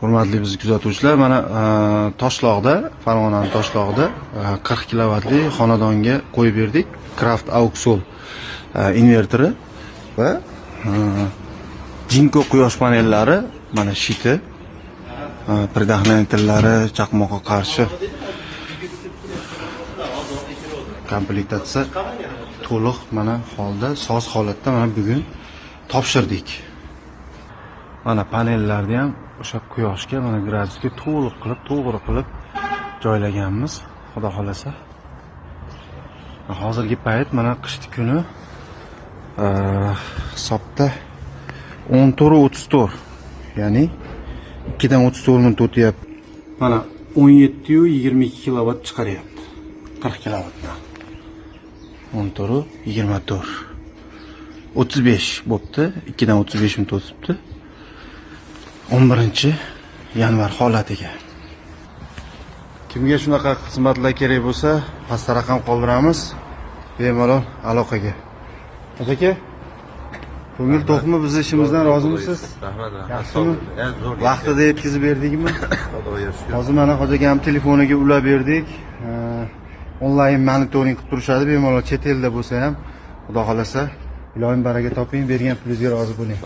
Hurmatli biz kuzatuvchilar, mana Toshloqda, Farg'onaning Toshloqida 40 kilovatli xonadonga qo'yib berdik. Craft Auxol invertori va Jinko quyosh panellari, mana shiti, predaxnatorlari, chaqmoqqa qarshi komplektatsiya to'liq mana holda, soz holatda mana bugun topshirdik. Mana panellarni ham o'sha quyoshga, mana gradusga to'g'ri qilib joylaganmiz, xudo xolasa. Hozirgi payt mana qishki kuni hisobda 14:34, ya'ni 2 dan 34 minut o'tyapti. Mana 17-22 kilovat chiqaryapti. 40 kilovatdan. 14-24. 35 bo'pti. 2 dan 35 minut o'tibdi. 11-yanvar holatiga. Kimga shunaqa xizmatlar kerak bo'lsa, pastda raqam qoldiramiz. Bemalol aloqaga. Aka, ko'ngil to'qmi, biz ishimizdan rozimisiz? Rahmat. Yaxshimi? Vaqtida yetkazib berdikmi? Hozir mana hojaga ham telefoniga ulab berdik. Onlayn monitoring qilib turishadi, bemalol chet elda bo'lsa ham, xudo xolasa, iloyim baraka toping, bergan pulingizga rozi bo'ling.